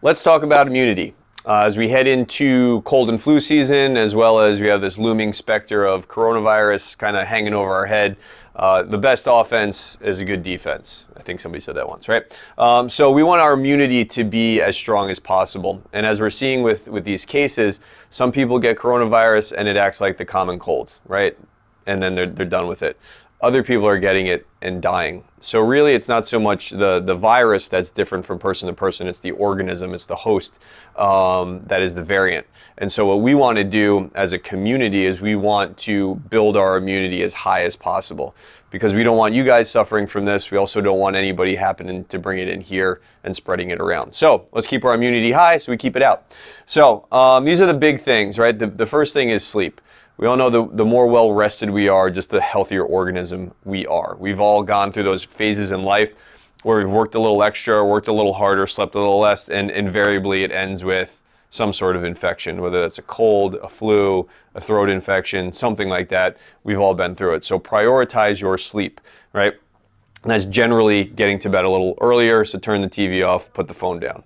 Let's talk about immunity. As we head into cold and flu season, as well as we have this looming specter of coronavirus kind of hanging over our head, the best offense is a good defense. I think somebody said that once, right? So we want our immunity to be as strong as possible. And as we're seeing with these cases, some people get coronavirus and it acts like the common cold, right? And then they're done with it. Other people are getting it and dying. So really, it's not so much the virus that's different from person to person. It's the organism, it's the host that is the variant. And so what we want to do as a community is we want to build our immunity as high as possible, because we don't want you guys suffering from this. We also don't want anybody happening to bring it in here and spreading it around. So let's keep our immunity high so we keep it out. So these are the big things, right? The first thing is sleep. We all know the more well-rested we are, just the healthier organism we are. We've all gone through those phases in life where we've worked a little extra, worked a little harder, slept a little less, and invariably it ends with some sort of infection, whether that's a cold, a flu, a throat infection, something like that. We've all been through it. So prioritize your sleep, right? And that's generally getting to bed a little earlier, so turn the TV off, put the phone down.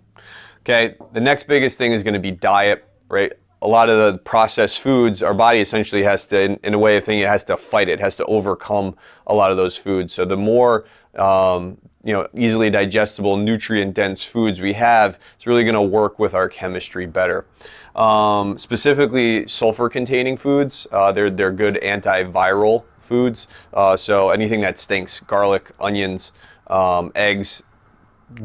Okay, the next biggest thing is going to be diet, right? A lot of the processed foods, our body essentially has to, in a way of thinking, it has to fight it, has to overcome a lot of those foods. So the more easily digestible, nutrient-dense foods we have, it's really going to work with our chemistry better. Specifically, sulfur-containing foods, they're good antiviral foods. So anything that stinks, garlic, onions, eggs,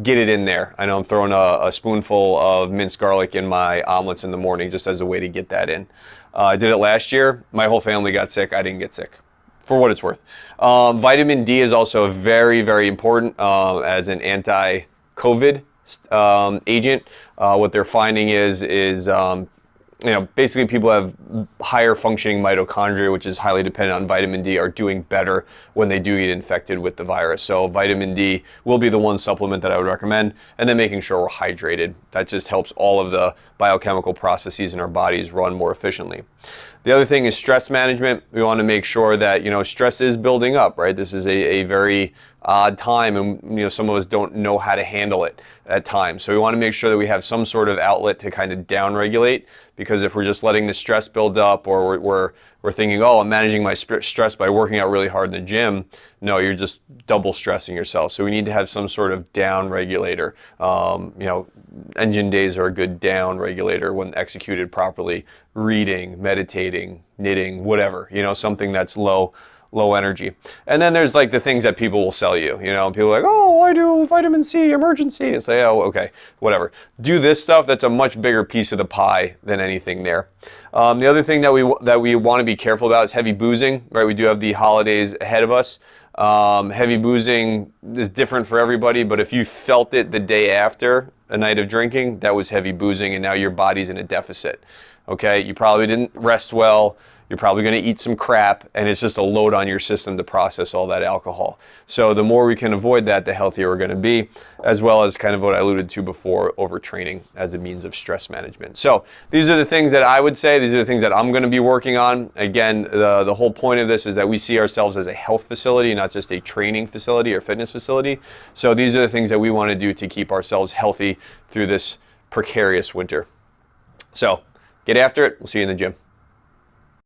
get it in there. I know I'm throwing a spoonful of minced garlic in my omelets in the morning just as a way to get that in. I did it last year. My whole family got sick. I didn't get sick, for what it's worth. Vitamin D is also very, very important as an anti-COVID agent. What they're finding is basically people have higher functioning mitochondria, which is highly dependent on vitamin D, are doing better when they do get infected with the virus. So vitamin D will be the one supplement that I would recommend. And then making sure we're hydrated. That just helps all of the biochemical processes in our bodies run more efficiently. The other thing is stress management. We want to make sure that, stress is building up, right? This is a very odd time, and some of us don't know how to handle it at times. So we want to make sure that we have some sort of outlet to kind of down-regulate, because if we're just letting the stress build up, or we're thinking, oh, I'm managing my stress by working out really hard in the gym, no, you're just double stressing yourself. So we need to have some sort of down regulator. Engine days are a good down regulator when executed properly. Reading, meditating, knitting, whatever, something that's low energy. And then there's like the things that people will sell you, people are like, oh, I do vitamin C emergency. It's like, oh, okay, whatever. Do this stuff. That's a much bigger piece of the pie than anything there. The other thing that we want to be careful about is heavy boozing, right? We do have the holidays ahead of us. Heavy boozing is different for everybody, but if you felt it the day after a night of drinking, that was heavy boozing, and now your body's in a deficit. Okay, you probably didn't rest well. You're probably going to eat some crap, and it's just a load on your system to process all that alcohol. So the more we can avoid that, the healthier we're going to be, as well as kind of what I alluded to before, overtraining as a means of stress management. So these are the things that I would say. These are the things that I'm going to be working on. Again, the whole point of this is that we see ourselves as a health facility, not just a training facility or fitness facility. So these are the things that we want to do to keep ourselves healthy through this precarious winter. So get after it. We'll see you in the gym.